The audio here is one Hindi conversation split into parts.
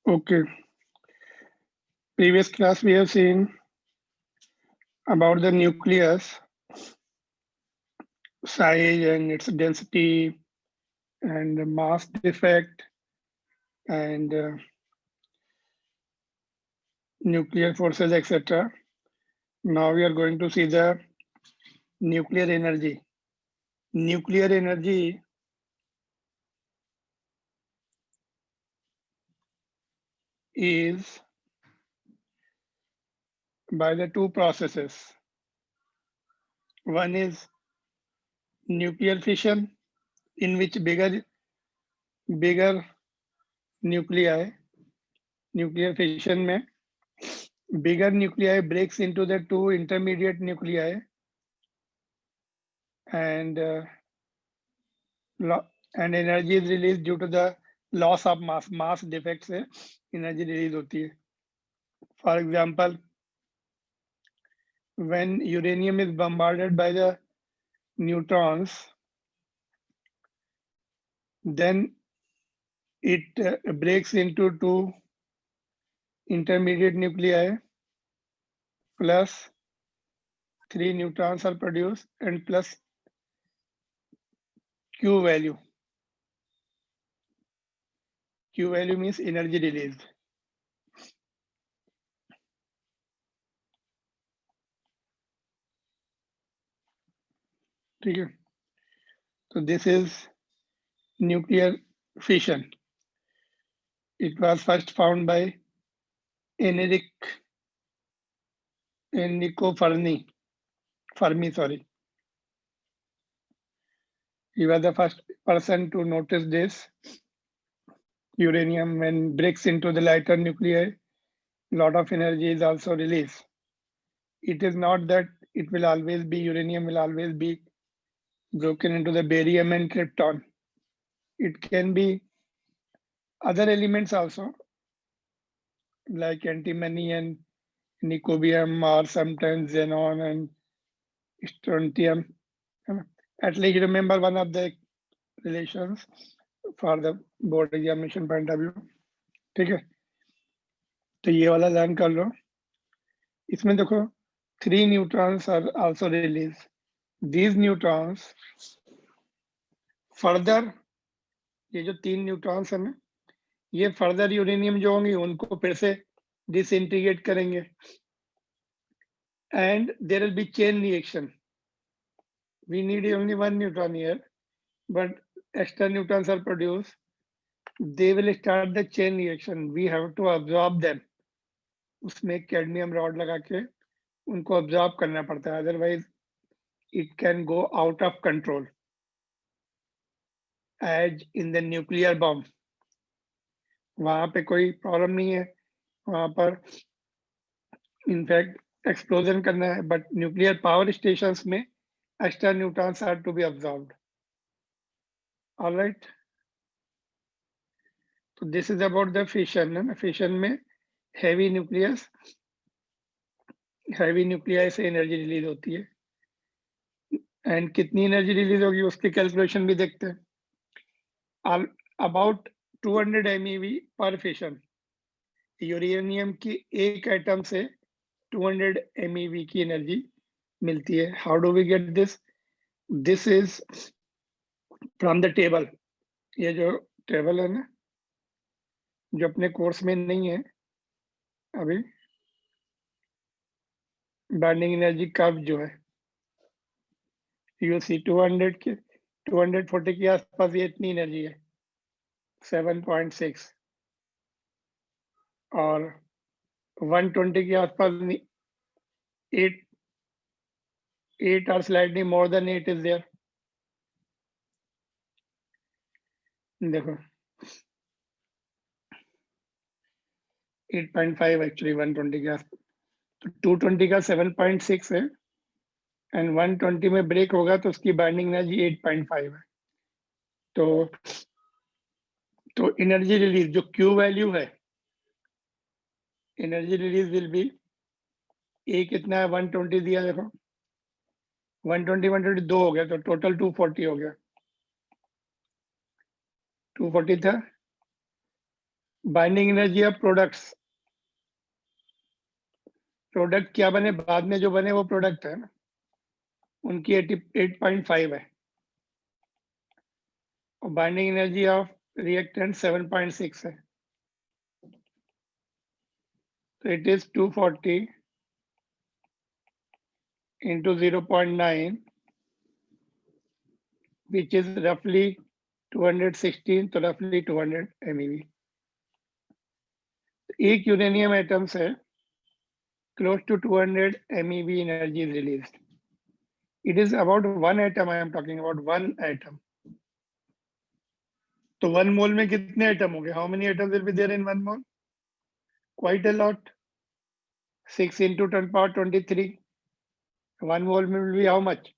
Okay. Previous class we have seen about the nucleus, size and its density and the mass defect and nuclear forces, etc. Now we are going to see the nuclear energy. Nuclear energy is by the two processes. One is nuclear fission, in which bigger nuclei, nuclear fission में bigger nuclei breaks into the two intermediate nuclei and and energy is released due to the loss of mass defect से energy release होती है. For example, when uranium is bombarded by the neutrons, then it breaks into two intermediate nuclei, plus 3 neutrons are produced and plus Q value. Q value means energy released. ठीक है. So this is nuclear fission. It was first found by Enrico Fermi. Sorry. He was the first person to notice this. Uranium, when breaks into the lighter nuclei, lot of energy is also released. It is not that it will always be uranium will always be broken into the barium and krypton. It can be other elements also, like antimony and niobium, or sometimes xenon and strontium. At least remember one of the relations for the board examination point of view. ठीक है, तो ये वाला लर्न कर लो. इसमें देखो 3 neutrons are also released. These neutrons further, ये जो 3 neutrons है ना, ये फर्दर यूरेनियम जो होंगे उनको फिर से डिसइंटीग्रेट करेंगे and there will be chain reaction. We need only 1 neutron here, but extra neutrons are produced. They will start the chain reaction. We have to absorb them. उसमें कैडमियम रॉड लगा के उनको absorb करना पड़ता है, otherwise it can go out of control. As in the nuclear bomb, वहां पे कोई प्रॉब्लम नहीं है, वहां पर इनफैक्ट एक्सप्लोजन करना है, बट न्यूक्लियर पावर स्टेशंस में extra neutrons are to be absorbed. All right. So this is about the fission. Fission में heavy nuclei से एनर्जी रिलीज होती है, एंड कितनी एनर्जी रिलीज होगी उसकी कैलकुलेशन भी देखते हैं. अबाउट 200 MeV पर फिशन. यूरेनियम की एक एटम से 200 MeV की एनर्जी मिलती है. How do we get this? This is from the table. ये जो टेबल है ना, जो अपने कोर्स में नहीं है अभी, बाइंडिंग एनर्जी कर्व जो है, यू सी 240 के आसपास ये इतनी एनर्जी है 7.6, और 120 के आसपास 8 or slightly more than 8 is there. देखो 8.5 एक्चुअली 120 के आसपास, तो 220 का 7.6 है एंड 120 में ब्रेक होगा तो उसकी बाइंडिंग एनर्जी 8.5 है. तो एनर्जी रिलीज जो Q वैल्यू है, एनर्जी रिलीज विल बी, ए कितना है 120 दिया, देखो 120 2 हो गया, तो टोटल 240 हो गया. 240 था, binding energy of products, product क्या बने बाद में जो बने वो प्रोडक्ट है ना, उनकी 8.5 है, और बाइंडिंग एनर्जी ऑफ रिएक्टेंट 7.6 है, तो it is 240 into 0.9, which is roughly 216, तो roughly 200 MeV. एक यूरेनियम एटम से close to 200 MeV energy is released. It is about one atom, I am talking about one atom. तो 1 mole में कितने एटम होंगे? How many atoms will be there in 1 mole? Quite a lot. 6 into 10 power 23. 1 mole में will be how much?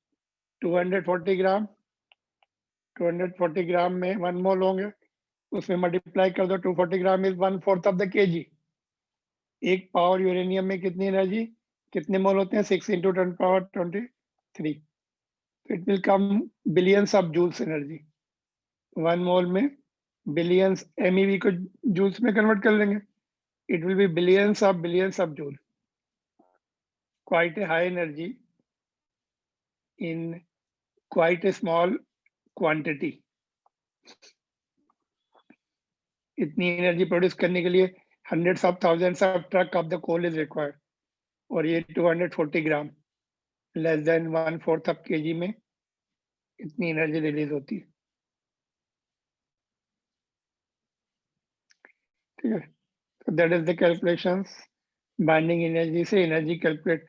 240 ग्राम. 240 ग्राम में 1 mole होंगे, उसमें मल्टीप्लाई कर दो, 240 gram is 1/4 of the KG. एक पावर यूरेनियम में कितनी एनर्जी, कितने मोल होते हैं? 6 into 10 power 23. It will come billions of joules energy. 1 mole में बिलियंस एमईवी को जूल्स में कन्वर्ट कर लेंगे, it will be billions of joule. Quite a high energy in quite a small quantity. इतनी एनर्जी प्रोड्यूस करने के लिए hundreds of thousands of truck of the coal is required, और ये 240 ग्राम लेस देन 1/4 ऑफ केजी में इतनी एनर्जी रिलीज होती है. ठीक है, तो that is the calculations. Binding energy से एनर्जी कैलकुलेट,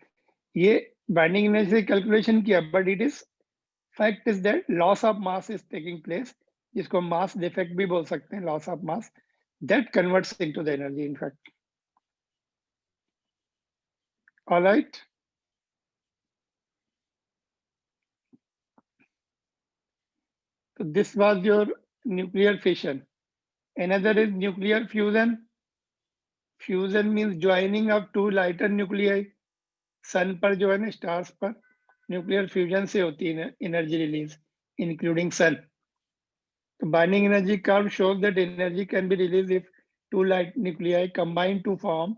ये बाइंडिंग एनर्जी से कैलकुलेशन किया, but it is fact is that loss of mass is taking place, जिसको मास डिफेक्ट भी बोल सकते हैं, loss of mass, that converts into the energy in fact. Alright, so this was your nuclear fission. Another is nuclear fusion. Fusion means joining of two lighter nuclei. सन पर जो है ना, स्टार्स पर न्यूक्लियर फ्यूजन से होती है एनर्जी रिलीज, इंक्लूडिंग सन. तो binding energy curve shows that energy can be released if two light nuclei combine to form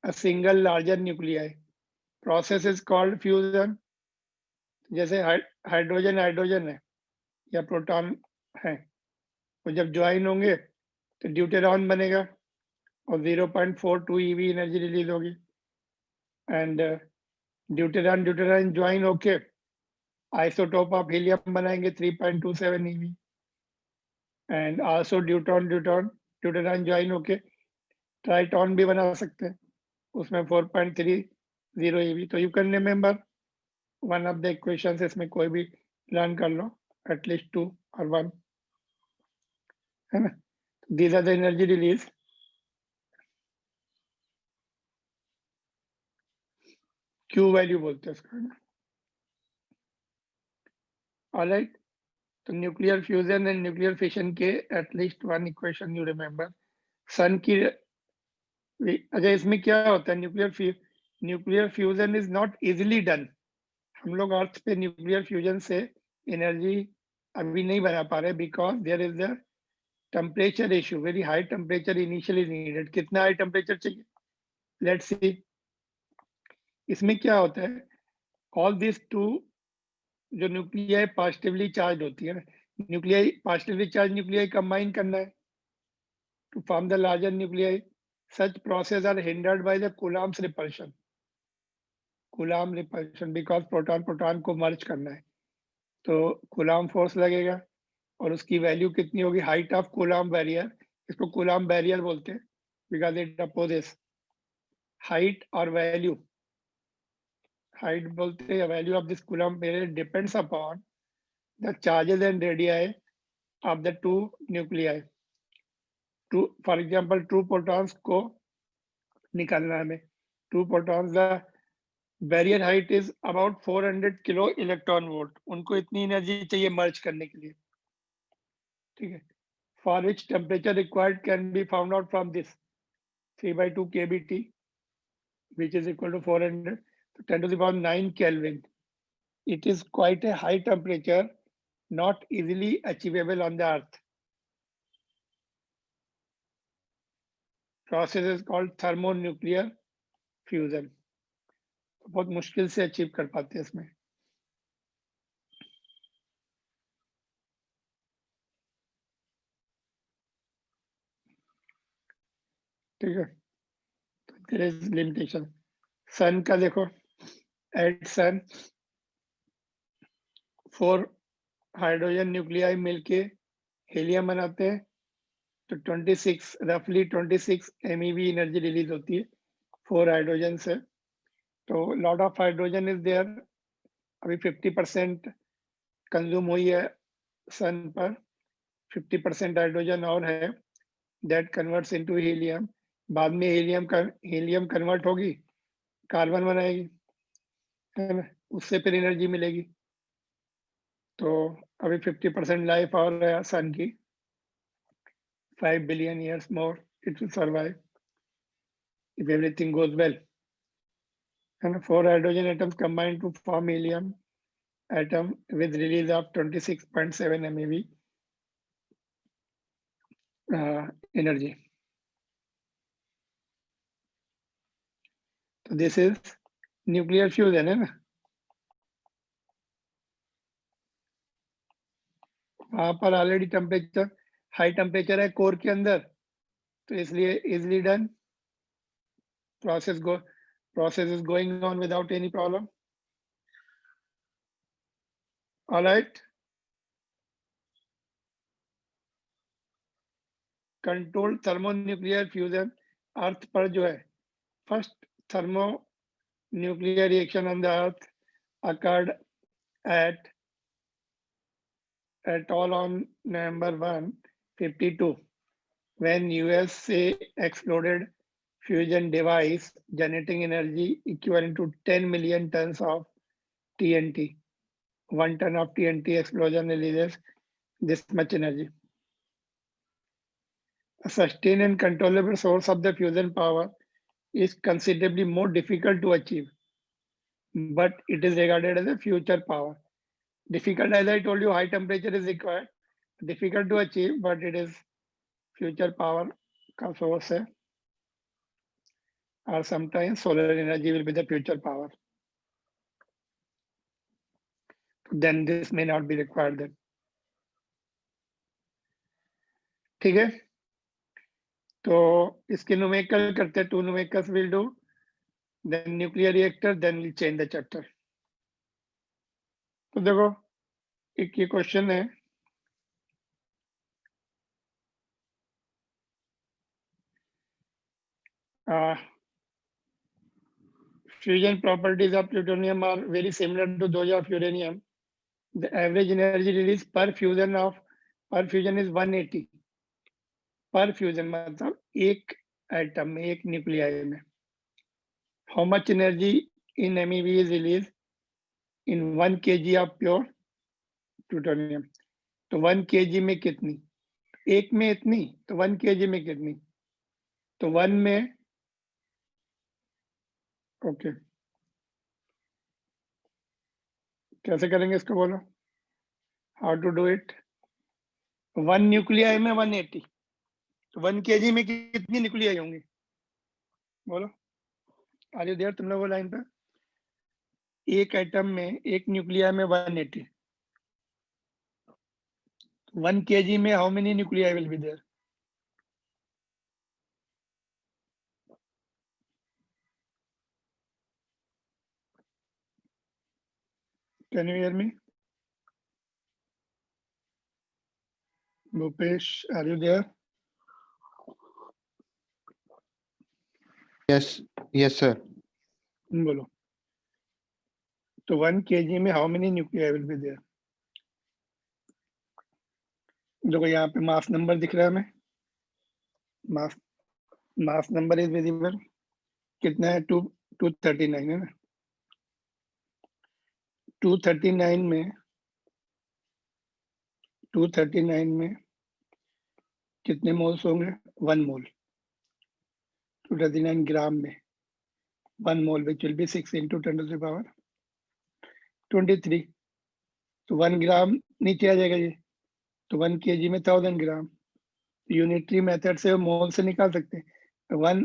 a single larger nuclei. Process is called fusion. जैसे हाइड्रोजन हाइड्रोजन है या प्रोटॉन है, वो जब ज्वाइन होंगे तो ड्यूटेरॉन बनेगा और 0.42 EV एनर्जी रिलीज होगी. एंड ड्यूटेरॉन ड्यूटेरॉन ज्वाइन होके आइसोटोप ऑफ हीलियम बनाएंगे 3.27 EV. And also deuteron join होके ट्राइटॉन भी बना सकते हैं, उसमें 4.30 EV. तो you can remember one of the equations, इसमें कोई भी लर्न कर लो, एटलीस्ट 2 और 1, है ना. These are the energy release. Q value बोलते हैं इसका. ऑलराइट, तो nuclear fusion and nuclear fission के at least one equation you remember. Sun की, अच्छा इसमें क्या होता है, nuclear fusion is not easily done. हम लोग अर्थ पे न्यूक्लियर फ्यूजन से एनर्जी अभी नहीं बना पा रहे, because there is the temperature issue. Very high temperature initially needed. कितना हाई टेम्परेचर चाहिए, लेट्स सी. इसमें क्या होता है, ऑल दिस टू जो न्यूक्लियाई पॉजिटिवली चार्ज होती है ना, nuclei positively charge nuclei combine करना है to form the larger nuclei. Such process are hindered by the Coulomb's repulsion. Coulomb repulsion because proton proton को मर्ज करना है, तो कूलॉम फोर्स लगेगा, और उसकी वैल्यू कितनी होगी, हाइट ऑफ कूलॉम बैरियर. इसको कूलॉम बैरियर बोलते हैं बिकॉज इट अपोजेस. हाइट और वैल्यू, हाइट बोलते हैं, value of this Coulomb barrier depends upon the charges and radii of the two nuclei. For example, two protons को निकालना है हमें. Two protons, the barrier height is about 400 kilo electron volt. उनको इतनी एनर्जी चाहिए मर्ज करने के लिए. ठीक है, for which temperature required can be found out from this 3/2 kBT, which is equal to 400, so 10 to the power 9 Kelvin. It is quite a high temperature, not easily achievable on the earth. Process is called thermonuclear fusion. बहुत मुश्किल से अचीव कर पाते हैं इसमें। ठीक है, देयर इज लिमिटेशन। सन का देखो, एट सन 4 हाइड्रोजन न्यूक्लियाई मिलके हीलियम बनाते हैं, तो 26 रफली 26 MeV एनर्जी रिलीज होती है 4 हाइड्रोजन से। तो lot of hydrogen is there, अभी 50% कंज्यूम हुई है सन पर, 50% हाइड्रोजन और है, दैट कन्वर्ट्स इनटू हीलियम। बाद में हीलियम कन्वर्ट होगी, कार्बन बनाएगी, है ना, उससे फिर एनर्जी मिलेगी। तो अभी 50% लाइफ और है सन की, 5 billion years more it will survive if everything goes well. And 4 hydrogen atoms combine to form helium atom with release of 26.7 MeV energy. So this is nuclear fusion, है ना। वहां पर ऑलरेडी टेम्परेचर, हाई टेम्परेचर है कोर के अंदर, तो इसलिए easily done. process is going on without any problem. All right. Controlled thermonuclear fusion, earth पर जो है first thermonuclear reaction on the earth occurred at all on November 1, 52, when USA exploded fusion device generating energy equivalent to 10 million tons of TNT. 1 ton of TNT explosion releases this much energy. A sustained and controllable source of the fusion power is considerably more difficult to achieve, but it is regarded as a future power. Difficult, as I told you, high temperature is required. Difficult to achieve, but it is future power का source है. Or sometimes solar energy will be the future power. Then this may not be required then. ठीक है, तो इसके न्यूमेरिकल करते हैं. 2 numericals will do, then nuclear reactor, then we'll change the chapter. तो देखो, एक ये क्वेश्चन है, fusion properties of plutonium are very similar to those of uranium. The average energy release per fusion is 180 per fusion, मतलब एक एटम में, एक न्यूक्लियाई में. How much energy in MeV is released in 1 kg of pure plutonium? तो 1 kg में कितनी, एक में इतनी, तो 1 kg में कितनी, तो 1 में, ओके, कैसे करेंगे इसको, बोलो, how to do it. 1 nuclei में 180, तो 1 kg में कितनी न्यूक्लियाई होंगी, बोलो. आर यू देयर, तुम लोग लाइन पे. एक एटम में, एक न्यूक्लियाई में 180, 1 kg में how many nuclei will be there. Can you hear me? Bhupesh, are you there? Yes, sir. बोलो. तो 1 kg में how many nuclei will be there. देखो यहाँ पे मास नंबर दिख रहा है हमें, मास नंबर इज विजिबल. कितना है, 239 है ना. 239 में कितने मोल्स होंगे, 1 मोल. 239 ग्राम में 1 मोल, which will be 6 into 10 to the power 23. तो 1 ग्राम नीचे आ जाएगा ये, तो 1 kg में 1000 ग्राम. यूनिटरी मेथड से मोल से निकाल सकते हैं. वन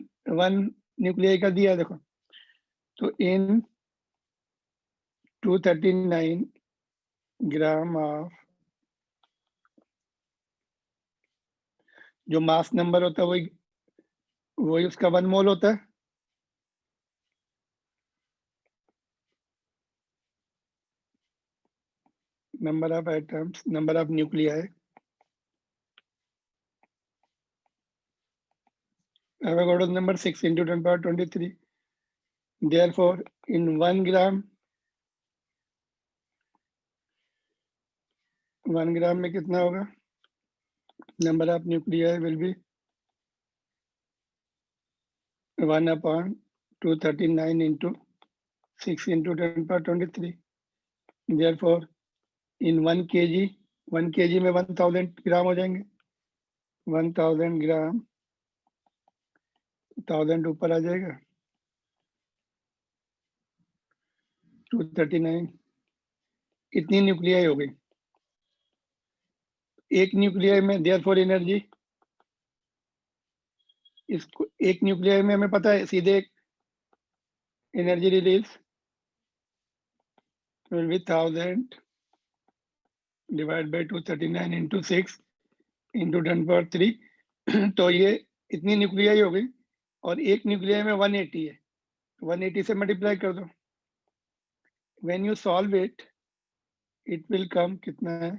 न्यूक्लियाई का दिया देखो, तो इन 239 ग्राम ऑफ, जो मास नंबर होता है वही उसका 1 मोल होता है। Number of atoms, number of nuclei, Avogadro's number 6 into 10 power 23. Therefore, in 1 gram में कितना होगा? Number of nuclei will be 1/239 into 6 into 10 power 23. Therefore, in 1 kg में 1000 ग्राम हो जाएंगे। 1000 ग्राम, 1000 ऊपर आ जाएगा, 239, इतनी न्यूक्लियाई हो गई एक न्यूक्लियाई में। देयरफॉर एनर्जी, इसको एक न्यूक्लियाई में हमें पता है सीधे energy release will be 1000 divided by 239 into 6 into 10 power 3। तो ये इतनी न्यूक्लियाई हो गई और एक न्यूक्लियाई में 180 है, 180 से मल्टीप्लाई कर दो। when you solve it it will come, कितना है,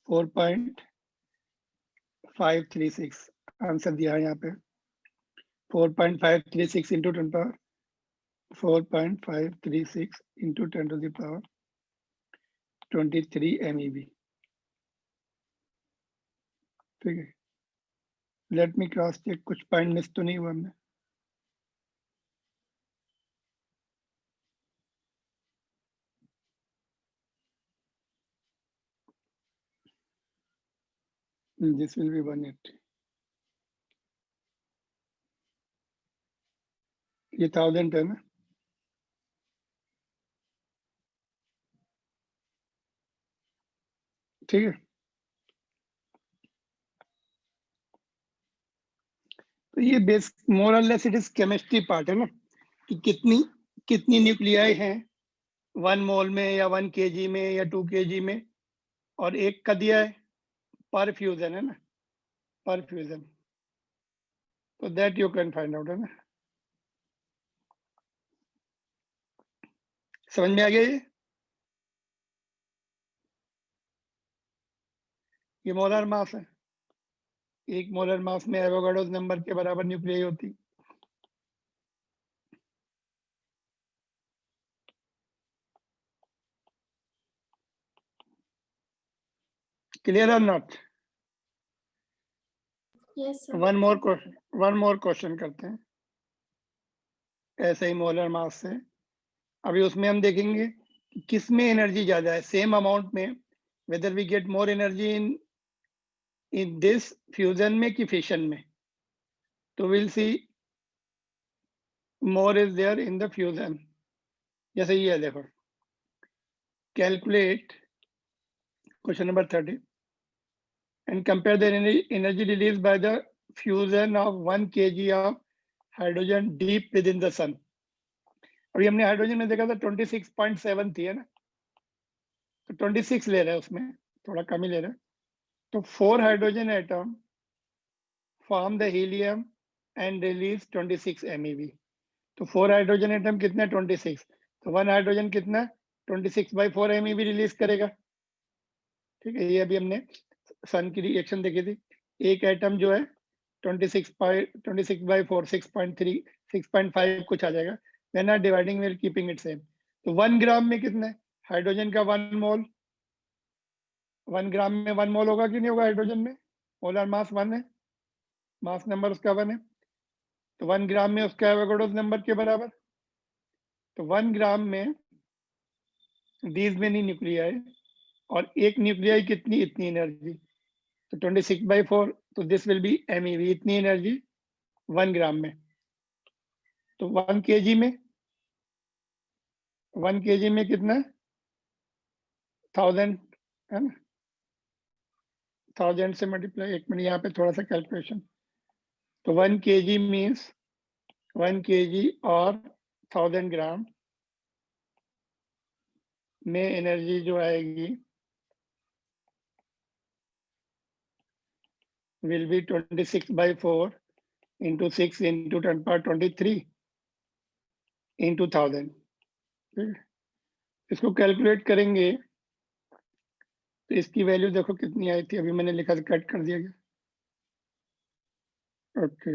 4.536 आंसर दिया है यहाँ पे। 4.536 into 10 power 4.536 into 10 to the power 23 MeV। ठीक है, लेट मी क्रॉस चेक, कुछ पॉइंट मिस तो नहीं हुआ हमने। This will be 180, ये 1000 है ना। ठीक है, तो ये बेस मोर और less it is chemistry part है ना, कि कितनी न्यूक्लियाई हैं 1 मोल में या 1 kg में या 2 kg में, और एक का दिया है पर फ्यूजन है ना, पर फ्यूजन, तो that you can find out है ना। समझ में आ गया ये मोलर मास है। एक मोलर मास में एवोगाड्रोस नंबर के बराबर न्यूक्लियाई होती। क्लियर और not? Yes, sir. One more question करते हैं ऐसे ही मोलर मास से। अभी उसमें हम देखेंगे कि किस में एनर्जी ज्यादा है, सेम अमाउंट में, whether we get more energy in this fusion में कि फिशन में। तो will see more is there in the fusion. जैसे ये है देखो, calculate question number 30 and compare the energy released by the fusion of 1 kg of hydrogen deep within the sun। अभी हमने हाइड्रोजन में देखा था 26.7 थी है ना, तो 26 ले रहा है, उसमें थोड़ा कम ही ले रहा है। तो 4 hydrogen atom form the helium and release 26 MeV। तो 4 हाइड्रोजन एटम कितना, 26, तो 1 हाइड्रोजन कितना, 26/4 MeV रिलीज करेगा। ठीक है, ये अभी हमने सन की रिएक्शन देखी थी। एक एटम जो है 26/4 6.3 6.5 कुछ आ जाएगा, then are dividing will keeping it same. तो 1 ग्राम में कितना है हाइड्रोजन का 1 मोल, 1 ग्राम में 1 मोल होगा कि नहीं होगा हाइड्रोजन में? मोलर मास 1 है, मास नंबर उसका 1 है, तो 1 ग्राम में उसका एवोगाड्रोस नंबर के बराबर। तो 1 ग्राम में दीज मेनी न्यूक्लियाई, और एक न्यूक्लियाई कितनी, इतनी एनर्जी, तो 26/4, तो दिस विल बी MeV, इतनी एनर्जी 1 ग्राम में। तो 1 kg में, 1 kg में कितना, 1000 है ना, 1000 से मल्टीप्लाई, एक मिनट यहाँ पे थोड़ा सा कैलकुलेशन, तो 1 kg मीन्स 1 kg और 1000 ग्राम में एनर्जी जो आएगी will be 26/4 into 6 into 10⁻23 into 1000. इसको कैलकुलेट करेंगे तो इसकी वैल्यू देखो कितनी आई थी, अभी मैंने लिखा था, कट कर दिया गया। ओके,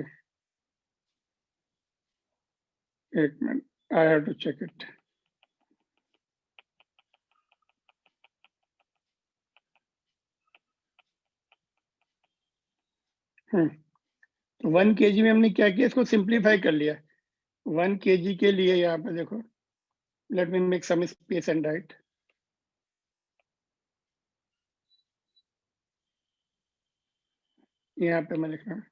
एक minute, I have to check it. तो 1 kg में हमने क्या किया, इसको सिंप्लीफाई कर लिया। 1 kg के लिए यहाँ पे देखो, let me make some space and write. यहाँ पे मैं लिख रहा हूँ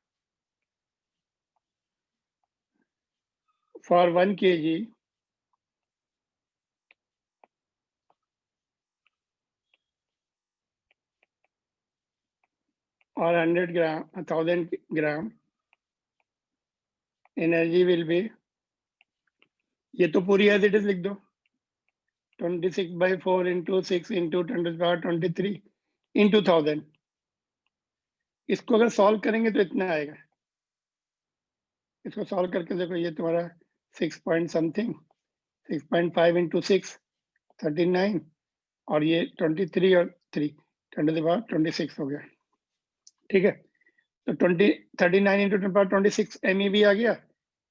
फॉर 1 kg और 100 ग्राम 1000 ग्राम एनर्जी विल बी, ये तो पूरी एज इट इज लिख दो, 26/4 into 6 into 10⁻23 into 1000। इसको अगर सॉल्व करेंगे तो इतना आएगा। इसको सॉल्व करके देखो, ये तुम्हारा 6 पॉइंट समथिंग, 6.5 into 6 39 और ये 23 और 3 10⁻26 हो गया। ठीक है, तो 39 into 10⁻26 MEV आ गया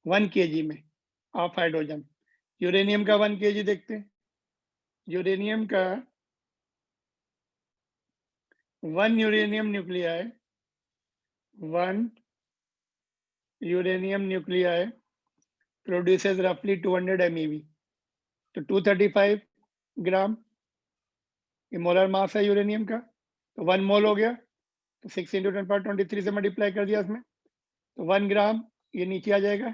1 kg में ऑफ हाइड्रोजन। यूरेनियम का 1 kg देखते हैं। यूरेनियम का 1 uranium nuclei 1 uranium nuclei produces रफली 200 MeV, तो 235 ग्राम ये मोलर मास है यूरेनियम का, तो 1 मोल हो गया, तो 6 into 10⁻23 से मल्टीप्लाई कर दिया इसमें, तो 1 ग्राम ये नीचे आ जाएगा,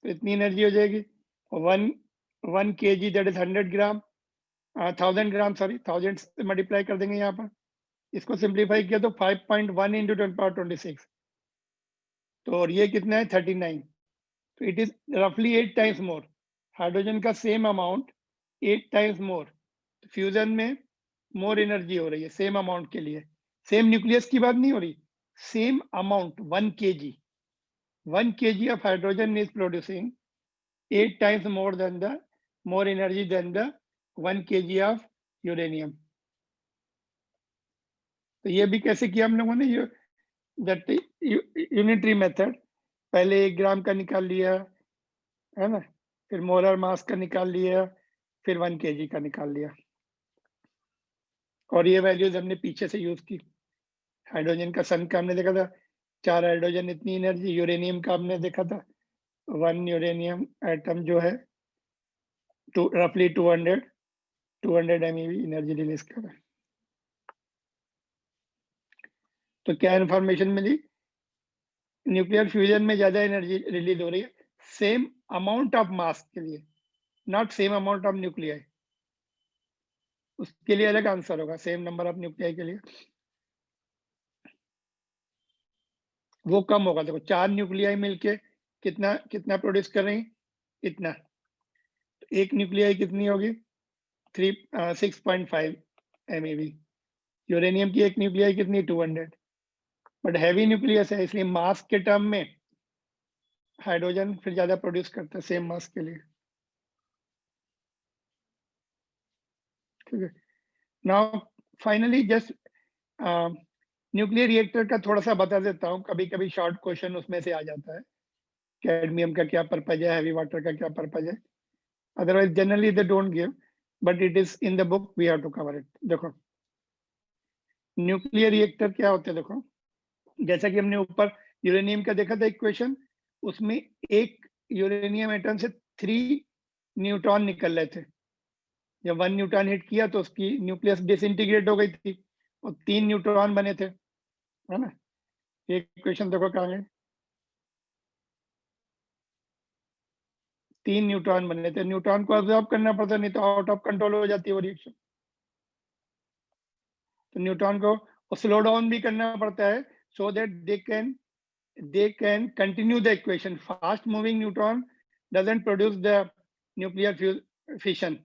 तो इतनी एनर्जी हो जाएगी। 1 kg that is 100 gram 1000 gram, sorry 1000 से मल्टीप्लाई कर देंगे यहाँ पर। इसको सिंप्लीफाई किया तो 5.1 into 10⁻26, तो और ये कितना है 39, तो इट इज रफली 8 टाइम्स मोर। हाइड्रोजन का same amount 8 times more, fusion में मोर एनर्जी हो रही है सेम अमाउंट के लिए। सेम न्यूक्लियस की बात नहीं हो रही, same amount 1 kg 1 kg of hydrogen is producing 8 times more energy than the 1 kg of uranium। तो ये भी कैसे किया हम लोगों ने, ये दैट यूनिटरी मेथड, पहले 1 ग्राम का निकाल लिया है ना, फिर मोलर मास का निकाल लिया, फिर 1 kg का निकाल लिया, और ये वैल्यूज हमने पीछे से यूज की। हाइड्रोजन का सन का हमने देखा था 4 हाइड्रोजन इतनी एनर्जी, यूरेनियम का हमने देखा था 1 यूरेनियम एटम जो है रफली 200 MeV एनर्जी रिलीज कर रहा है। तो क्या इंफॉर्मेशन मिली, न्यूक्लियर फ्यूजन में ज्यादा एनर्जी रिलीज हो रही है सेम अमाउंट ऑफ मास के लिए, not same amount of nuclei. उसके लिए अलग आंसर होगा, सेम नंबर ऑफ न्यूक्लियाई के लिए वो कम होगा। देखो 4 न्यूक्लियाई मिलके कितना कितना प्रोड्यूस कर रही, इतना, तो एक न्यूक्लियाई कितनी होगी 6.5 MeV। यूरेनियम की एक न्यूक्लियाई कितनी 200, बट हैवी न्यूक्लियस है इसलिए मास के टर्म में हाइड्रोजन फिर ज्यादा प्रोड्यूस करता है सेम मास के लिए। ठीक है, now finally just nuclear reactor का थोड़ा सा बता देता हूँ, कभी कभी शॉर्ट क्वेश्चन उसमें से आ जाता है, कैडमियम का क्या पर्पज है, हैवी वाटर का क्या पर्पज है, otherwise generally they don't give, but it is in the book, we have to cover it. देखो न्यूक्लियर रिएक्टर क्या होते हैं, देखो जैसा कि हमने ऊपर यूरेनियम का देखा था इक्वेशन, उसमें एक यूरेनियम एटम से 3 न्यूट्रॉन निकल रहे थे, जब 1 न्यूट्रॉन हिट किया तो उसकी न्यूक्लियस डिसइंटीग्रेट हो गई थी और 3 न्यूट्रॉन बने थे, है ना। ये इक्वेशन देखो कहाँ गए, 3 न्यूट्रॉन बने थे, न्यूट्रॉन को ऑब्जॉर्ब करना पड़ता, नहीं तो आउट ऑफ कंट्रोल हो जाती है वो रिएक्शन। तो न्यूट्रॉन को स्लो डाउन भी करना पड़ता है so that they can they can continue the equation. Fast moving neutron doesn't produce the nuclear fission.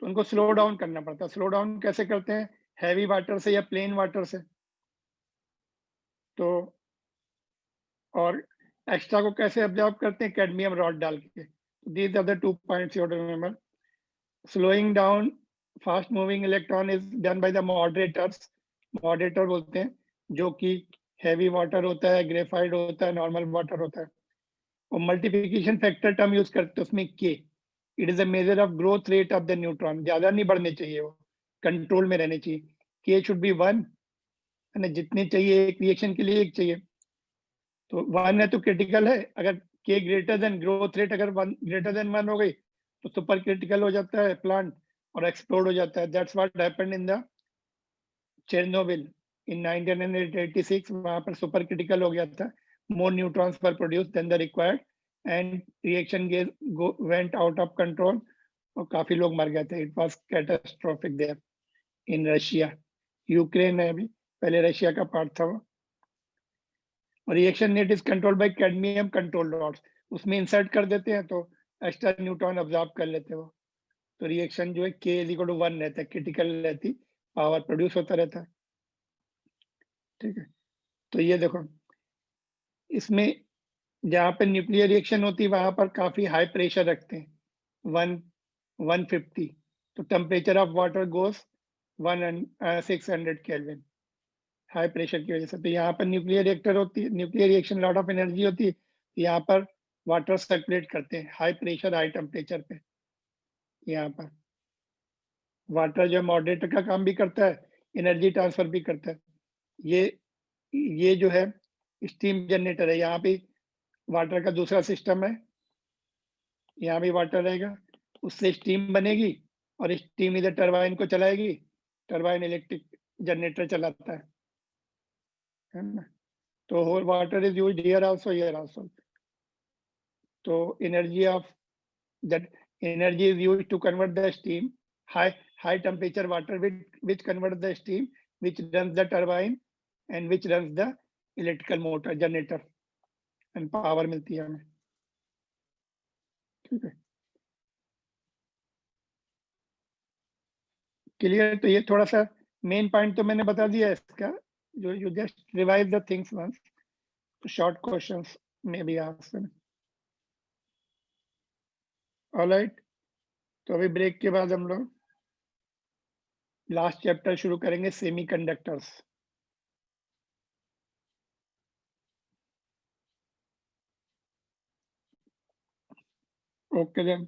तो उनको स्लो डाउन करना पड़ता है. स्लो डाउन कैसे करते हैं? हैवी वाटर से या प्लेन वाटर से. तो और एक्स्ट्रा को कैसे ऑब्जॉर्व करते हैं? कैडमियम रॉड डाल के. These are the 2 points you remember. Slowing down fast moving electron is done by the moderators. Moderator बोलते हैं जो कि हैवी वाटर होता है, ग्रेफाइट होता है, नॉर्मल वाटर होता है. और मल्टीप्लिकेशन फैक्टर टर्म यूज करते हैं उसमें के. It is a measure of growth rate of the neutron. ज्यादा नहीं बढ़ने चाहिए, वो कंट्रोल में रहने चाहिए. के शुड बी 1, है, जितने चाहिए एक रिएक्शन के लिए एक चाहिए. तो 1 है तो क्रिटिकल है. अगर के ग्रेटर देन ग्रोथ रेट अगर 1 ग्रेटर देन 1 हो गई तो सुपर क्रिटिकल हो जाता है प्लांट और एक्सप्लोड हो जाता है. That's what happened in the Chernobyl in 1986. वहां पर सुपर क्रिटिकल हो गया था. More neutrons were produced than the required and reaction went out of control और काफी लोग मर गए थे. It was catastrophic there in Russia. Ukraine है अभी, पहले रशिया का पार्ट था वो. Reaction net is controlled by cadmium control rods. उसमें इंसर्ट कर देते हैं तो एक्स्ट्रा न्यूट्रॉन ऑब्जॉर्ब कर लेते हैं वो. तो रिएक्शन जो है के इज इक्वल टू 1 रहता है, क्रिटिकल रहती, पावर प्रोड्यूस होता रहता है. ठीक है. तो ये देखो, इसमें जहाँ पे न्यूक्लियर रिएक्शन होती है वहां पर काफी हाई प्रेशर रखते हैं, 150. तो temperature of water goes 600 kelvin, high pressure की वजह से. तो यहाँ पर न्यूक्लियर रिएक्टर होती है, nuclear reaction lot of energy होती है. यहाँ पर वाटर सर्कुलेट करते हैं हाई प्रेशर हाई टेम्परेचर पे. यहाँ पर वाटर जो मॉडरेटर का काम भी करता है, एनर्जी ट्रांसफर भी करता है. ये जो है स्टीम जनरेटर है. यहाँ पे वाटर का दूसरा सिस्टम है. यहाँ भी वाटर रहेगा, उससे स्टीम बनेगी और स्टीम इधर टरबाइन को चलाएगी. टरबाइन इलेक्ट्रिक जनरेटर चलाता है ना. तो water is used here also, here also. तो energy of that energy is used to convert the steam, high temperature water which converts the steam, which runs the turbine and which runs the electrical motor generator and power मिलती है हमें. ठीक है, क्लियर. तो ये थोड़ा सा मेन पॉइंट तो मैंने बता दिया है इसका. जो you just revise the things once. Short questions में भी आंसर. ऑलराइट. तो अभी ब्रेक के बाद हम लोग लास्ट चैप्टर शुरू करेंगे, सेमीकंडक्टर्स. Okay then.